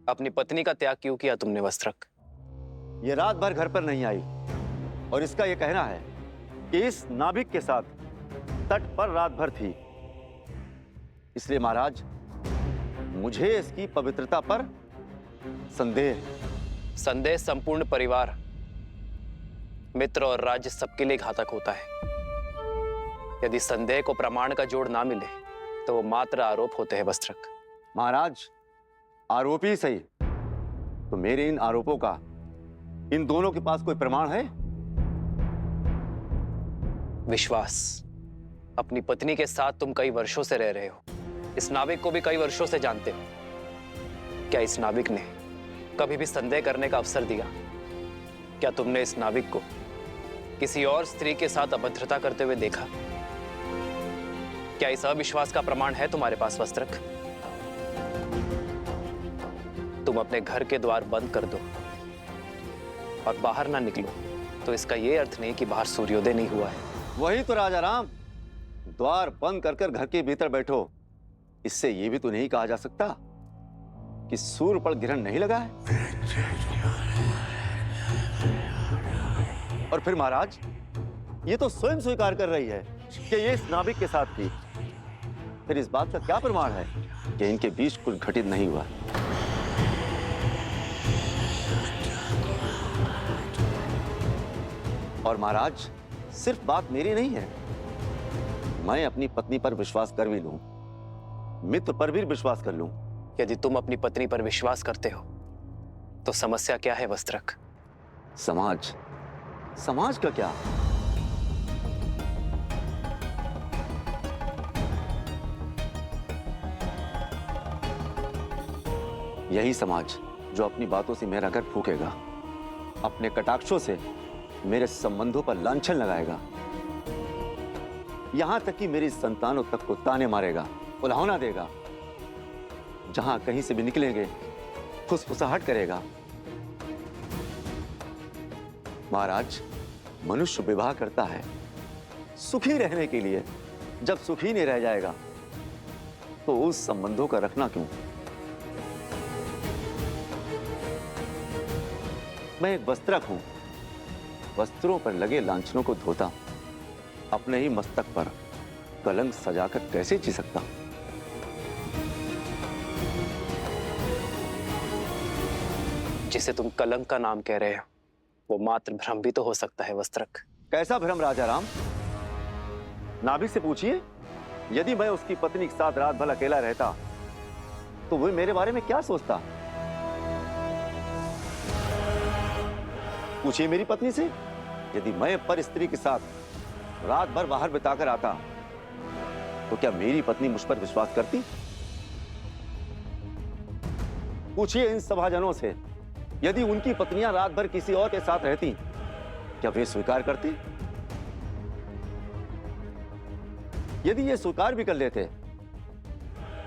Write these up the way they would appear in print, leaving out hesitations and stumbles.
अपनी पत्नी का त्याग क्यों किया तुमने वस्त्रक? ये रात भर घर पर नहीं आई और इसका ये कहना है कि इस नाभिक के साथ तट पर रात भर थी। इसलिए महाराज, मुझे इसकी पवित्रता पर संदेह है। संदेह संपूर्ण परिवार, मित्र और राज्य सबके लिए घातक होता है। यदि संदेह को प्रमाण का जोड़ ना मिले तो वो मात्र आरोप होते हैं वस्त्रक। महाराज, आरोप ही सही, तो मेरे इन आरोपों का इन दोनों के पास कोई प्रमाण है? विश्वास। अपनी पत्नी के साथ तुम कई वर्षों से रह रहे हो, इस नाविक को भी कई वर्षों से जानते हो। क्या इस नाविक ने कभी भी संदेह करने का अवसर दिया? क्या तुमने इस नाविक को किसी और स्त्री के साथ अभद्रता करते हुए देखा? क्या इस अविश्वास का प्रमाण है तुम्हारे पास वस्त्रक? तुम अपने घर के द्वार बंद कर दो और बाहर ना निकलो तो इसका यह अर्थ नहीं कि बाहर सूर्योदय नहीं हुआ है। वही तो राजा राम, द्वार बंद कर कर घर के भीतर बैठो, इससे यह भी तो नहीं कहा जा सकता कि सूर्य पर ग्रहण नहीं लगा है। और फिर महाराज, ये तो स्वयं स्वीकार कर रही है कि ये इस नाभिक के साथ थी। फिर इस बात का क्या प्रमाण है कि इनके बीच कुछ घटित नहीं हुआ? और महाराज, सिर्फ बात मेरी नहीं है, मैं अपनी पत्नी पर विश्वास कर भी लूं, मित्र पर भी विश्वास कर लूं। यदि तुम अपनी पत्नी पर विश्वास करते हो तो समस्या क्या है वस्त्रक? समाज, समाज का क्या? यही समाज जो अपनी बातों से मेरा घर फूकेगा, अपने कटाक्षों से मेरे संबंधों पर लांछन लगाएगा, यहां तक कि मेरी संतानों तक को ताने मारेगा, उल्हाना देगा, जहां कहीं से भी निकलेंगे फुसफुसाहट करेगा। महाराज, मनुष्य विवाह करता है सुखी रहने के लिए, जब सुखी नहीं रह जाएगा तो उस संबंधों का रखना क्यों? मैं एक वस्त्रक हूं, वस्त्रों पर लगे लांछनों को धोता हूं, अपने ही मस्तक पर कलंक सजाकर कैसे जी सकता हूं? जिसे तुम कलंक का नाम कह रहे हो वो मात्र भ्रम भी तो हो सकता है वस्त्रक। कैसा भ्रम राजा राम? नाभिक से पूछिए, यदि मैं उसकी पत्नी के साथ रात भर अकेला रहता तो वो मेरे बारे में क्या सोचता? पूछिए मेरी पत्नी से, यदि मैं पर स्त्री के साथ रात भर बाहर बिताकर आता तो क्या मेरी पत्नी मुझ पर विश्वास करती? पूछिए इन सभाजनों से, यदि उनकी पत्नियां रात भर किसी और के साथ रहती क्या वे स्वीकार करती? यदि ये स्वीकार भी कर लेते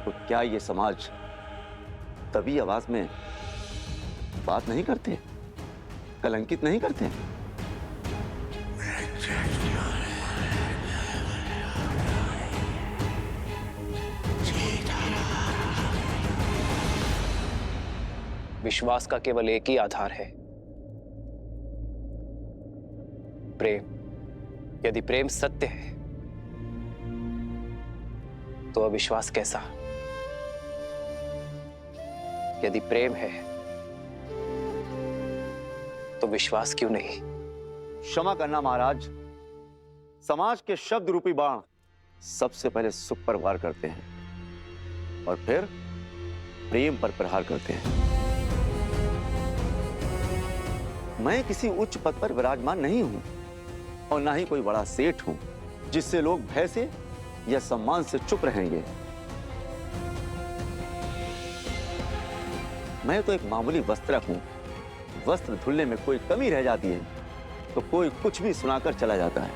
तो क्या ये समाज तभी आवाज में बात नहीं करते, कलंकित नहीं करते? विश्वास का केवल एक ही आधार है, प्रेम। यदि प्रेम सत्य है तो अविश्वास कैसा? यदि प्रेम है तो विश्वास क्यों नहीं? क्षमा करना महाराज, समाज के शब्द रूपी बाण सबसे पहले सुख पर वार करते हैं और फिर प्रेम पर प्रहार करते हैं। मैं किसी उच्च पद पर विराजमान नहीं हूं और ना ही कोई बड़ा सेठ हूं जिससे लोग भय से या सम्मान से चुप रहेंगे। मैं तो एक मामूली वस्त्रक हूं। वस्त्र धुलने में कोई कमी रह जाती है तो कोई कुछ भी सुनाकर चला जाता है।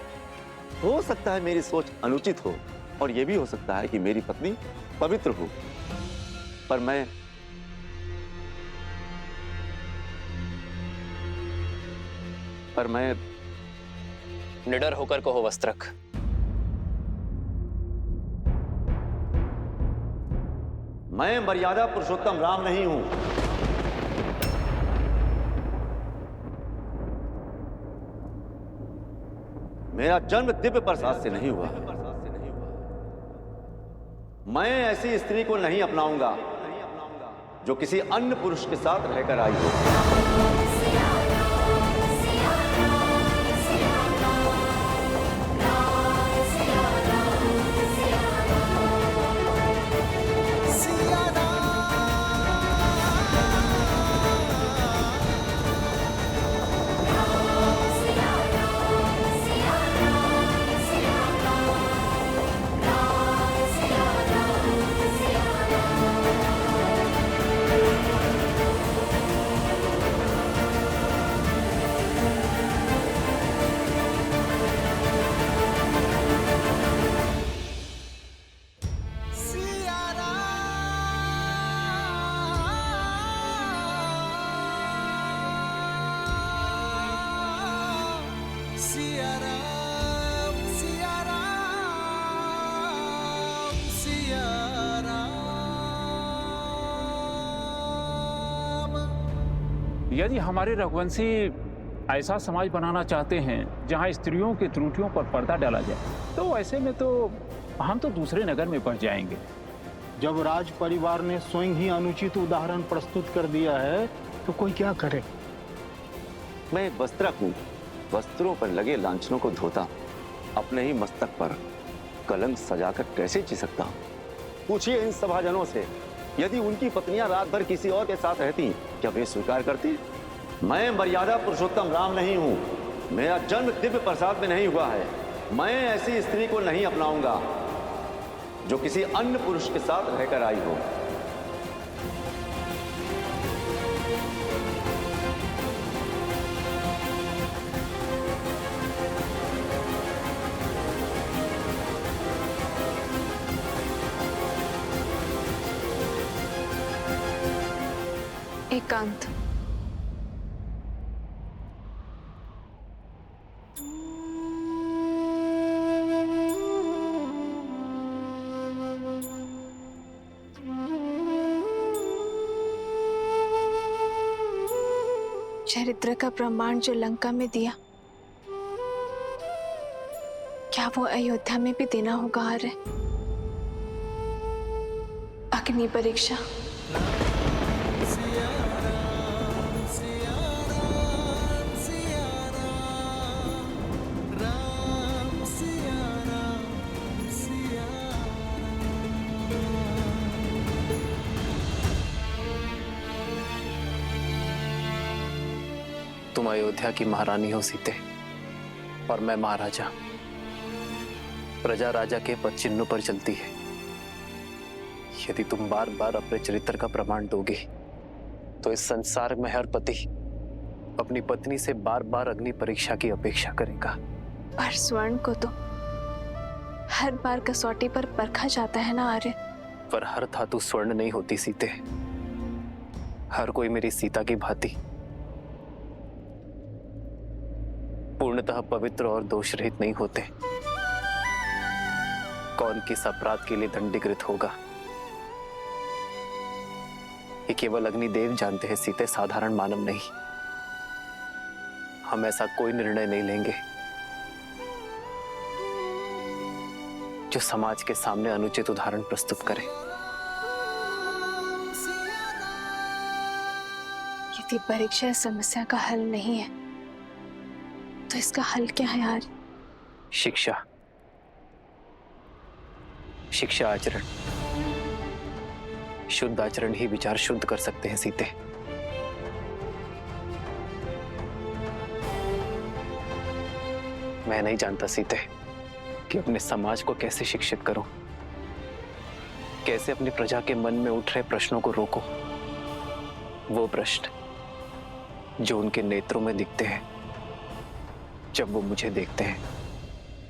हो सकता है मेरी सोच अनुचित हो और यह भी हो सकता है कि मेरी पत्नी पवित्र हो, पर मैं निडर होकर कहो वस्त्रक, मैं मर्यादा पुरुषोत्तम राम नहीं हूं। मेरा जन्म दिव्य प्रसाद से नहीं हुआ। मैं ऐसी स्त्री को नहीं अपनाऊंगा जो किसी अन्य पुरुष के साथ रहकर आई हो। यदि हमारे रघुवंशी ऐसा समाज बनाना चाहते हैं जहां स्त्रियों की त्रुटियों पर पर्दा डाला जाए, तो ऐसे में तो हम तो दूसरे नगर में बढ़ जाएंगे। जब राज परिवार ने स्वयं ही अनुचित उदाहरण प्रस्तुत कर दिया है तो कोई क्या करे। मैं एक वस्त्रक हूं, वस्त्रों पर लगे लांछनों को धोता, अपने ही मस्तक पर कलंक सजाकर कैसे जी सकता हूं? पूछिए इन सभाजनों से, यदि उनकी पत्नियां रात भर किसी और के साथ रहती, क्या वे स्वीकार करती? मैं मर्यादा पुरुषोत्तम राम नहीं हूं। मेरा जन्म दिव्य प्रसाद में नहीं हुआ है। मैं ऐसी स्त्री को नहीं अपनाऊंगा जो किसी अन्य पुरुष के साथ रहकर आई हो। एकांत। चरित्र का प्रमाण जो लंका में दिया, क्या वो अयोध्या में भी देना होगा? आर्य, अग्नि परीक्षा। तुम अयोध्या की महारानी हो सीते, और मैं महाराजा। प्रजा राजा के पद चिन्हों पर चलती है। यदि तुम बार बार अपने चरित्र का प्रमाण दोगे, तो इस संसार में हर पति अपनी पत्नी से बार बार अग्नि परीक्षा की अपेक्षा करेगा। पर स्वर्ण को तो हर बार कसौटी पर परखा जाता है ना आर्य। पर हर धातु स्वर्ण नहीं होती सीते। हर कोई मेरी सीता की भांति पूर्णतः पवित्र और दोष रहित नहीं होते। कौन किस अपराध के लिए दंडीकृत होगा, ये केवल अग्निदेव जानते हैं सीते, साधारण मानव नहीं। हम ऐसा कोई निर्णय नहीं लेंगे जो समाज के सामने अनुचित उदाहरण प्रस्तुत करे। यदि परीक्षा इस समस्या का हल नहीं है, तो इसका हल क्या है यार? शिक्षा, शिक्षा आचरण। शुद्ध आचरण ही विचार शुद्ध कर सकते हैं सीते। मैं नहीं जानता सीते कि अपने समाज को कैसे शिक्षित करूं, कैसे अपनी प्रजा के मन में उठ रहे प्रश्नों को रोको। वो प्रश्न जो उनके नेत्रों में दिखते हैं जब वो मुझे देखते हैं।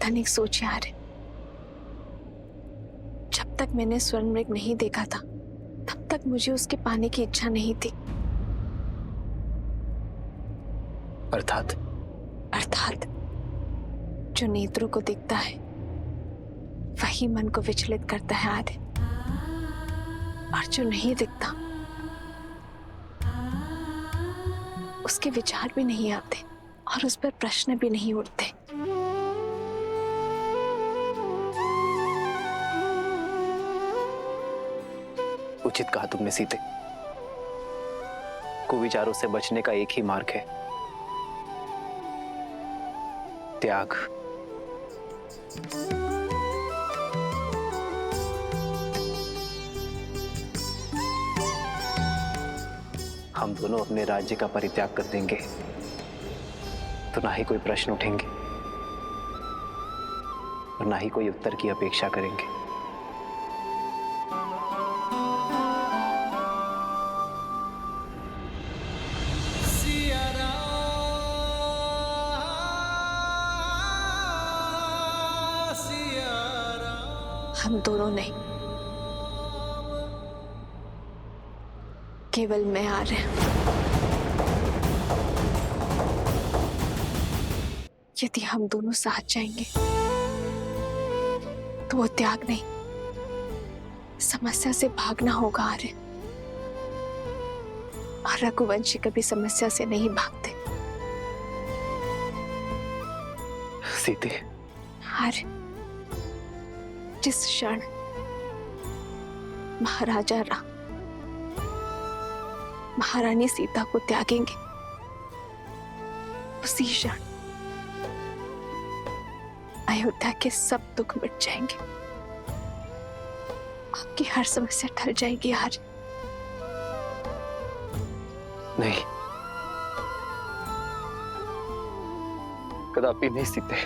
धनिक सोच यार, जब तक मैंने स्वर्ण मृग नहीं देखा था, तब तक मुझे उसके पाने की इच्छा नहीं थी। अर्थात जो नेत्रों को दिखता है वही मन को विचलित करता है आर्य, और जो नहीं दिखता उसके विचार भी नहीं आते और उस पर प्रश्न भी नहीं उठते। उचित कहा तुमने सीते। कुविचारों से बचने का एक ही मार्ग है, त्याग। हम दोनों अपने राज्य का परित्याग कर देंगे तो ना ही कोई प्रश्न उठेंगे और ना ही कोई उत्तर की अपेक्षा करेंगे। हम दोनों नहीं, केवल मैं आ रहे हैं। यदि हम दोनों साथ जाएंगे तो वो त्याग नहीं, समस्या से भागना होगा आर्य। और रघुवंशी कभी समस्या से नहीं भागते। सीते, आर्य, जिस क्षण महाराजा राम महारानी सीता को त्यागेंगे, उसी क्षण अयोध्या के सब दुख मिट जाएंगे, आपकी हर समस्या टल जाएगी। आर्य, नहीं, कदापि नहीं सीते,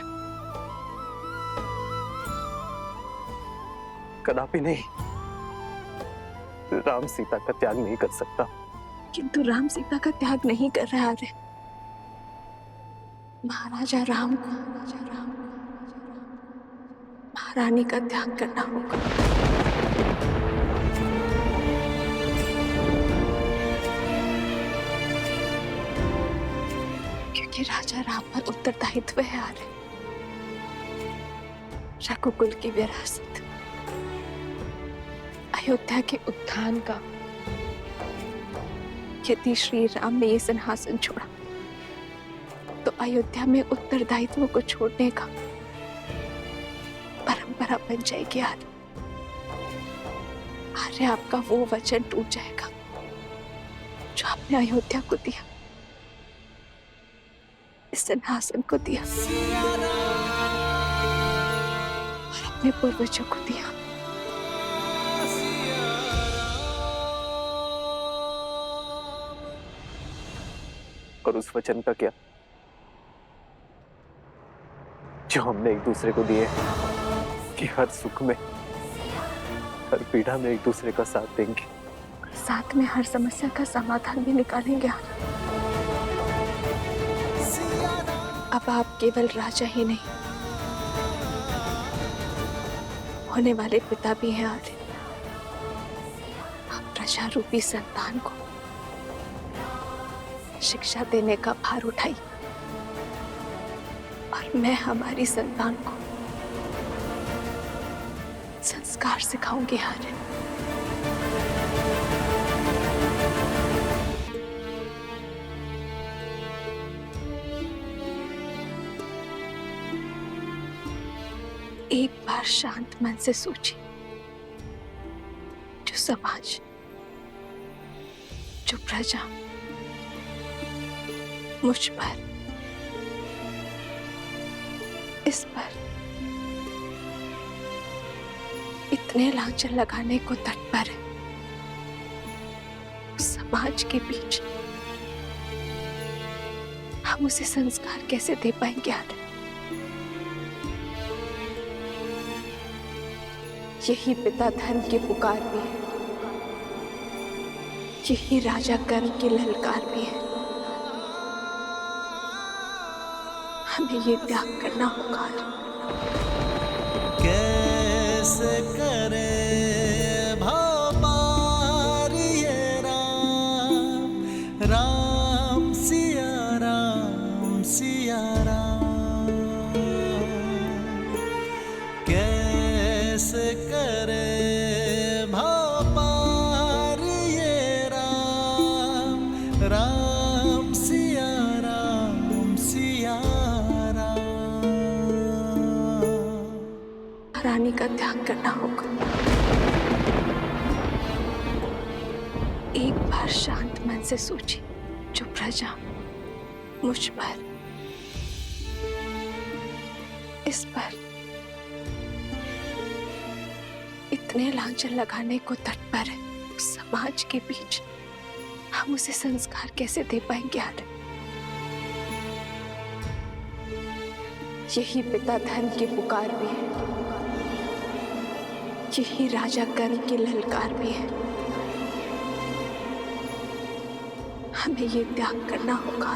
कदापि नहीं। राम सीता का त्याग नहीं कर सकता। किंतु राम सीता का त्याग नहीं कर रहा है। महाराजा राम को महारानी का त्याग करना होगा। क्योंकि राजा राम पर उत्तरदायित्व है आर्य। रघुकुल की विरासत, अयोध्या के उत्थान का। यदि श्री राम ने ये सिंहासन छोड़ा तो अयोध्या में उत्तरदायित्व को छोड़ने का परंपरा बन जाएगी। आर्य, आपका वो वचन टूट जाएगा जो आपने अयोध्या को दिया, इस सिंहासन को दिया और अपने पूर्वजों को दिया। और उस वचन का क्या जो हमने एक दूसरे को दिए कि हर सुख में, हर पीड़ा में एक दूसरे का साथ देंगे, साथ में हर समस्या का समाधान भी निकालेंगे। अब आप केवल राजा ही नहीं, होने वाले पिता भी हैं आर्य। आप प्रजा रूपी संतान को शिक्षा देने का भार उठाई और मैं हमारी संतान को संस्कार सिखाऊंगी आर्य। एक बार शांत मन से सोचिए, जो समाज, जो प्रजा मुझ पर, इस पर इतने लांछन लगाने को तत्पर है, उस समाज के बीच हम उसे संस्कार कैसे दे पाएंगे आर्य? यही पिता धर्म की पुकार भी है, यही राजा कर्म की ललकार भी है। हमें ये त्याग करना होगा। कैसे करे भवपार ये राम, राम सिया राम सिया राम। कैसे करे भवपार ये राम, राम सिया राम सिया। रानी का त्याग करना होगा। शांत मन से सोची जो प्रजा मुझ पर, इस पर इतने लांछन लगाने को तत्पर है, उस समाज के बीच हम उसे संस्कार कैसे दे पाएंगे यार? यही पिता धर्म की पुकार भी है, यही राजा कर्म की ललकार भी है। हमें ये त्याग करना होगा।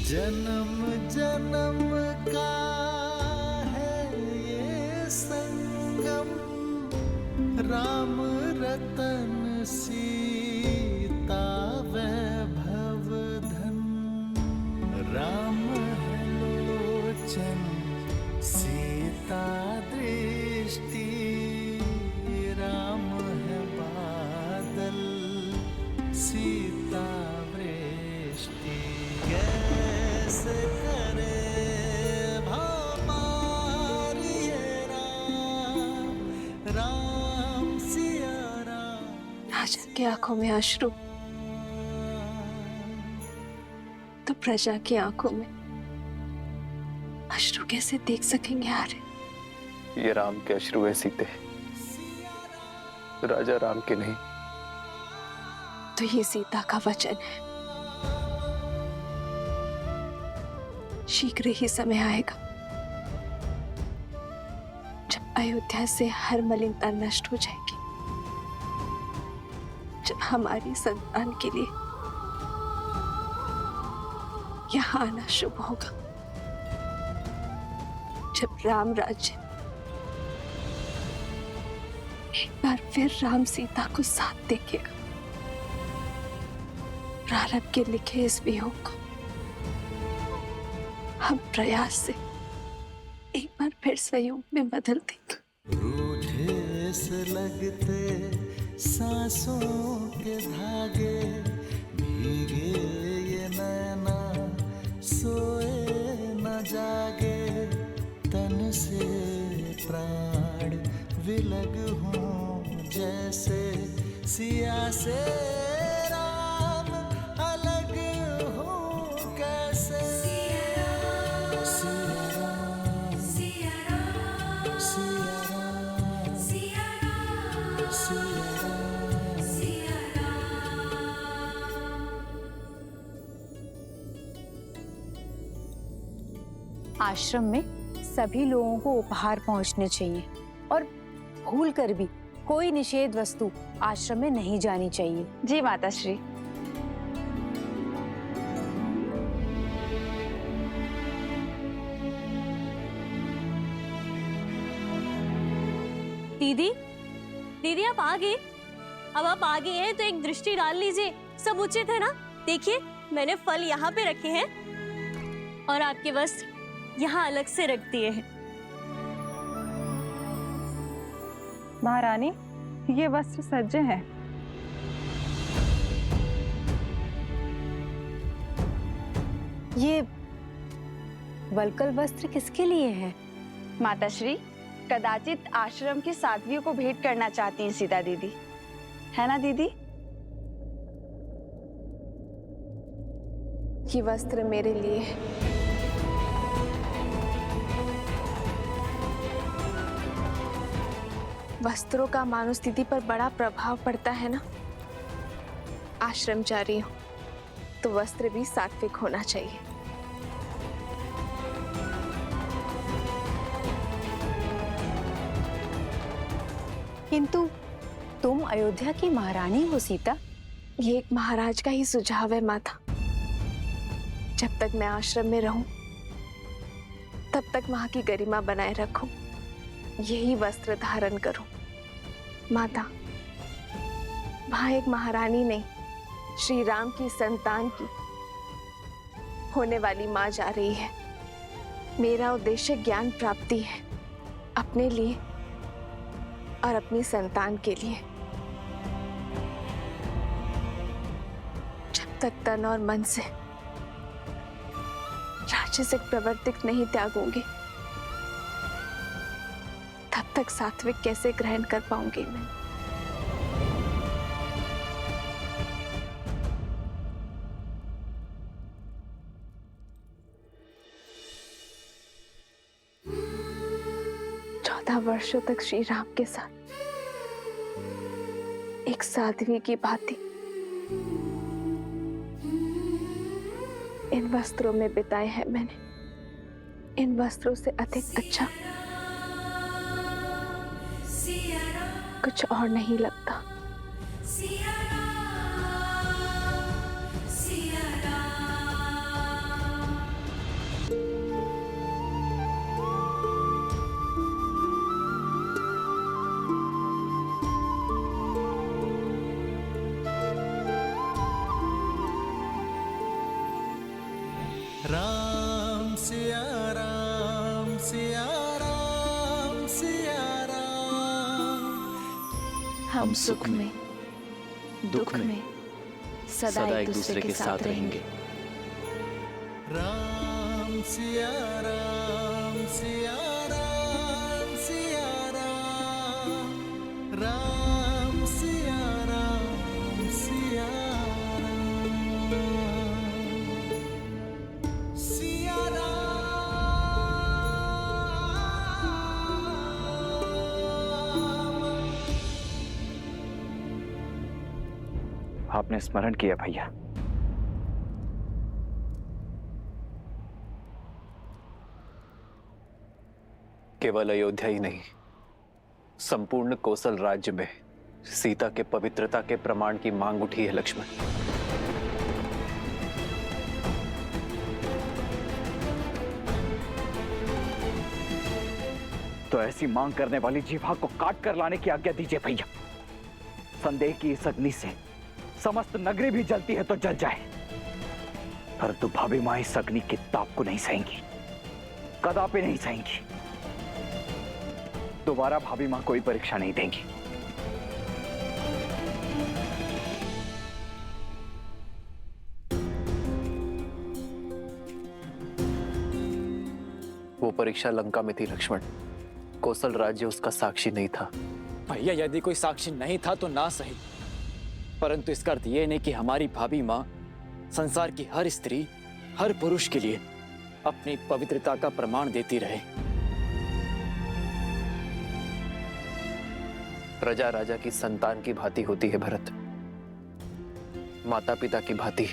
जन्म जन्म का है ये संगम, राम रतन सीता वैभव धन। राम है लोचन सीता दृष्टि, राम है बादल सीता वृष्टि। कैसे करे भगवान ये राम, राम सिया राम। राजा की आंखों में अश्रु तो प्रजा की आंखों में अश्रु कैसे देख सकेंगे यार? ये राम के अश्रु है सीते, राजा राम के नहीं। तो ये सीता का वचन है, शीघ्र ही समय आएगा जब अयोध्या से हर मलिनता नष्ट हो जाएगी, जब हमारी संतान के लिए यहाँ आना शुभ होगा, जब राम राज्य एक बार फिर राम सीता को साथ देखेगा। प्रारब्ध के लिखे इस वियोग को हम प्रयास से एक बार फिर संयोग में बदल देंगे। रूठे से लगते सांसों के धागे, भीगे ये नैना सोए न जागे। तन से प्राण विलग हों जैसे सिया से राम अलग हो कैसे। आश्रम में सभी लोगों को उपहार पहुंचने चाहिए और भूल कर भी कोई निषेध वस्तु आश्रम में नहीं जानी चाहिए। जी माता श्री। दीदी, दीदी आप आ गए? अब आप आ गए हैं तो एक दृष्टि डाल लीजिए, सब उचित है ना? देखिए मैंने फल यहाँ पे रखे हैं और आपके वस्त्र यहाँ अलग से रख दिए हैं। महारानी, ये वस्त्र सज्ज हैं। ये वलकल वस्त्र किसके लिए है? माता श्री, कदाचित आश्रम की साध्वियों को भेंट करना चाहती हैं सीता दीदी, है ना दीदी? ये वस्त्र मेरे लिए है। वस्त्रों का मानव स्थिति पर बड़ा प्रभाव पड़ता है ना। आश्रम जा रही हूं तो वस्त्र भी सात्विक होना चाहिए। किंतु तुम अयोध्या की महारानी हो सीता। ये एक महाराज का ही सुझाव है माता। जब तक मैं आश्रम में रहूं तब तक वहां की गरिमा बनाए रखूं, यही वस्त्र धारण करूं। माता, वहां एक महारानी नहीं, श्री राम की संतान की होने वाली मां जा रही है। मेरा उद्देश्य ज्ञान प्राप्ति है, अपने लिए और अपनी संतान के लिए। जब तक तन और मन से राजसिक प्रवृत्ति नहीं त्यागूंगी, तब तक सात्विक कैसे ग्रहण कर पाऊंगी मैं। वर्षों तक श्री राम के साथ एक साध्वी की भांति इन वस्त्रों में बिताए हैं मैंने। इन वस्त्रों से अधिक अच्छा कुछ और नहीं लगता। राम सिया राम सिया राम सिया राम। हम सुख में दुख में सदा एक दूसरे के साथ रहेंगे। राम सिया राम सिया राम सिया राम। राम सिया राम सिया आपने स्मरण किया भैया। केवल अयोध्या ही नहीं, संपूर्ण कौशल राज्य में सीता के पवित्रता के प्रमाण की मांग उठी है लक्ष्मण। तो ऐसी मांग करने वाली जीभा को काट कर लाने की आज्ञा दीजिए भैया। संदेह की इस अग्नि से समस्त नगरी भी जलती है तो जल जाए, परंतु भाभी मां इस अग्नि की ताप को नहीं सहेंगी, कदापि नहीं सहेंगी। दोबारा भाभी मां कोई परीक्षा नहीं देंगी। वो परीक्षा लंका में थी लक्ष्मण, कौशल राज्य उसका साक्षी नहीं था। भैया यदि कोई साक्षी नहीं था तो ना सही, परंतु इसका अर्थ यह नहीं कि हमारी भाभी मां संसार की हर स्त्री हर पुरुष के लिए अपनी पवित्रता का प्रमाण देती रहे। प्रजा राजा की संतान की भांति होती है भरत, माता पिता की भांति।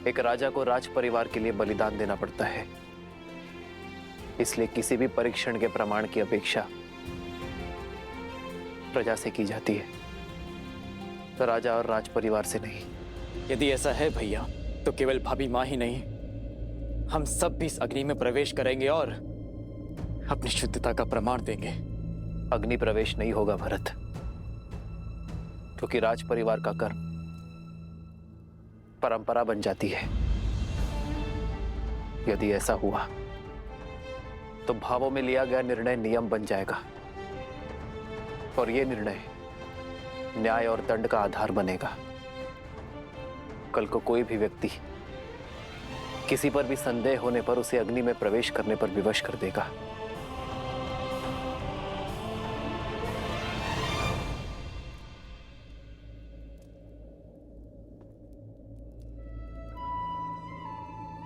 एक राजा को राज परिवार के लिए बलिदान देना पड़ता है, इसलिए किसी भी परीक्षण के प्रमाण की अपेक्षा प्रजा से की जाती है, तो राजा और राज परिवार से नहीं। यदि ऐसा है भैया तो केवल भाभी मां ही नहीं, हम सब भी इस अग्नि में प्रवेश करेंगे और अपनी शुद्धता का प्रमाण देंगे। अग्नि प्रवेश नहीं होगा भरत, क्योंकि राज परिवार का कर्म परंपरा बन जाती है। यदि ऐसा हुआ तो भावों में लिया गया निर्णय नियम बन जाएगा, और यह निर्णय न्याय और दंड का आधार बनेगा। कल को कोई भी व्यक्ति किसी पर भी संदेह होने पर उसे अग्नि में प्रवेश करने पर विवश कर देगा।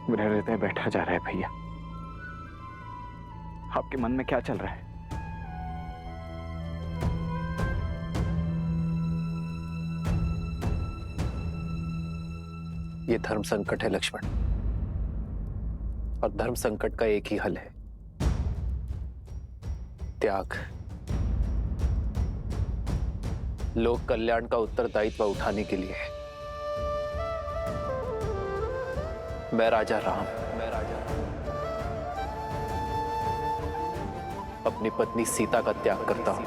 मेरा हृदय बैठा जा रहा है भैया। आपके मन में क्या चल रहा है? ये धर्म संकट है लक्ष्मण, और धर्म संकट का एक ही हल है, त्याग। लोक कल्याण का उत्तरदायित्व उठाने के लिए मैं राजा राम अपनी पत्नी सीता का त्याग करता हूं।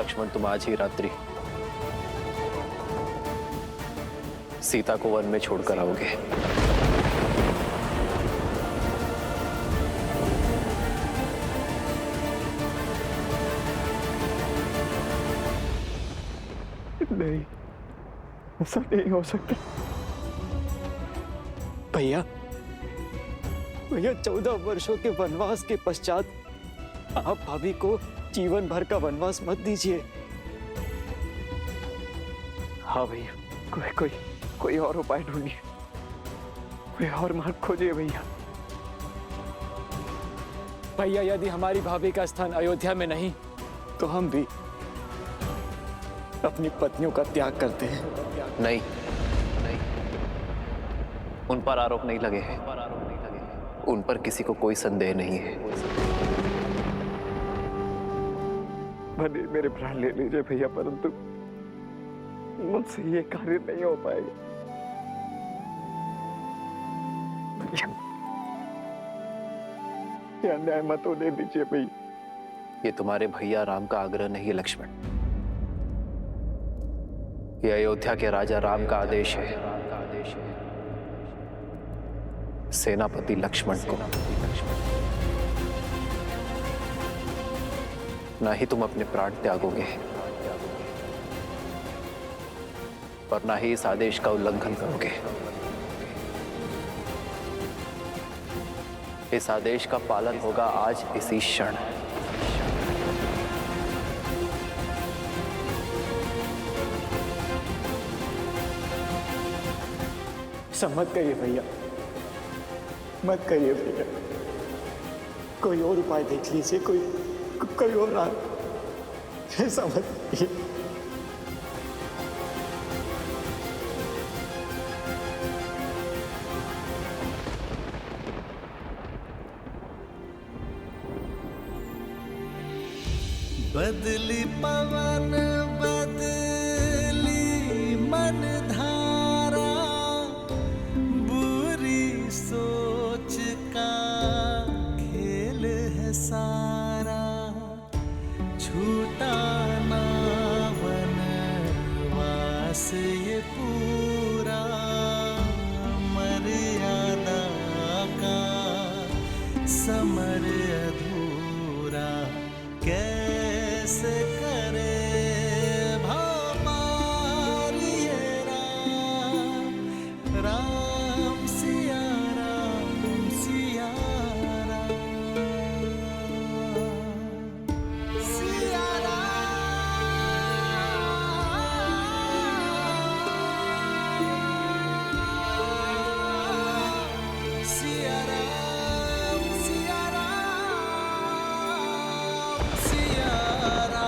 लक्ष्मण तुम आज ही रात्रि सीता को वन में छोड़कर आओगे। नहीं, ऐसा नहीं हो सकता। भैया, 14 वर्षों के वनवास के पश्चात आप भाभी को जीवन भर का वनवास मत दीजिए। हाँ भैया, कोई और उपाय ढूंढिए, कोई और मार्ग खोजिए भैया। भैया, यदि हमारी भाभी का स्थान अयोध्या में नहीं तो हम भी अपनी पत्नियों का त्याग करते हैं। नहीं, उन पर आरोप नहीं लगे हैं, उन पर किसी को कोई संदेह नहीं है। भले मेरे प्राण ले लीजिए भैया, परंतु मुझसे ये कार्य नहीं हो पाएगा। ये अन्याय मत होने दीजिए भैया। ये तुम्हारे भैया राम का आग्रह नहीं है लक्ष्मण, ये अयोध्या के राजा राम का आदेश है सेनापति लक्ष्मण को। ना ही तुम अपने प्राण त्यागोगे और ना ही इस आदेश का उल्लंघन करोगे। इस आदेश का पालन होगा आज इसी क्षण। मत करिए भैया, मत करिए भैया, कोई और उपाय देख लीजिए, कोई और ऐसा मत करिए। बदली पवन बदली मन धारा, बुरी सोच का खेल है सारा, छूटा ना वनवास ये पूरा, मर्यादा का समर अधूरा, कैसे करे भगवान ये राम, राम सिया राम, सिया राम, सिया राम, सिया राम, सिया राम, सिया राम।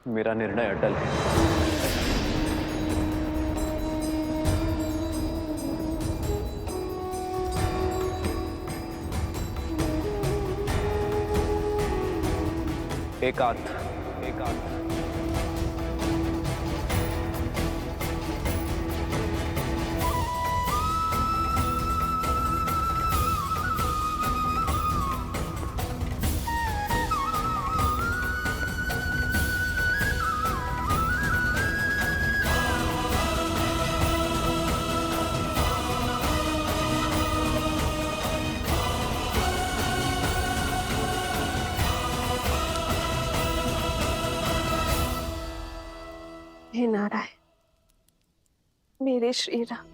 मेरा निर्णय अटल है। एकांत। मेरे श्री राम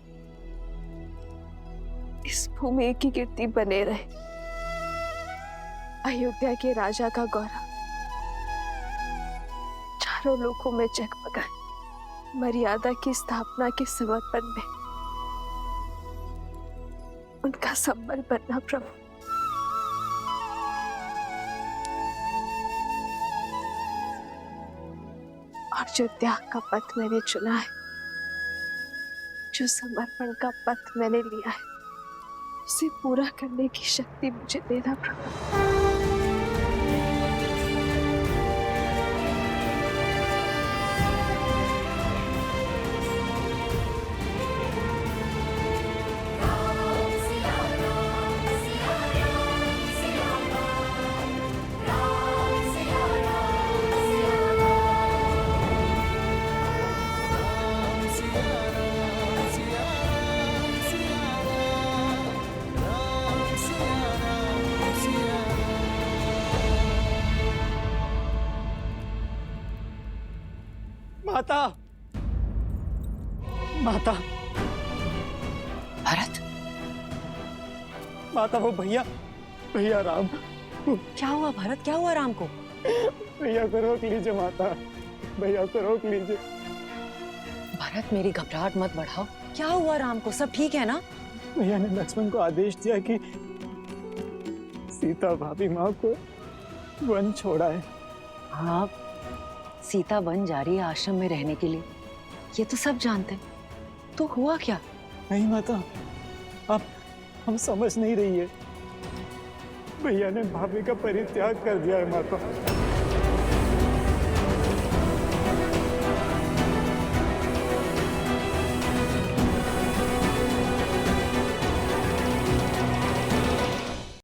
इस भूमि की कीर्ति बने रहे, अयोध्या के राजा का गौरव चारों लोकों में जगमगाए, मर्यादा की स्थापना के समर्पण में उनका संबल बनना प्रभु। और जो त्याग का पथ मैंने चुना है, जो समर्पण का पथ मैंने लिया है, उसे पूरा करने की शक्ति मुझे देना प्रभु। माता, माता, भरत, माता, वो भैया, भैया राम, क्या हुआ भरत? क्या हुआ राम को? भैया को रोक लीजिए माता, भैया को रोक लीजिए। भरत, मेरी घबराहट मत बढ़ाओ। क्या हुआ राम को? सब ठीक है ना? भैया ने लक्ष्मण को आदेश दिया कि सीता भाभी माँ को वन छोड़ा है। हाँ, सीता वन जा रही है आश्रम में रहने के लिए, ये तो सब जानते हैं। तो हुआ क्या? नहीं माता, आप हम समझ नहीं रही है। भैया ने भाभी का परित्याग कर दिया है माता।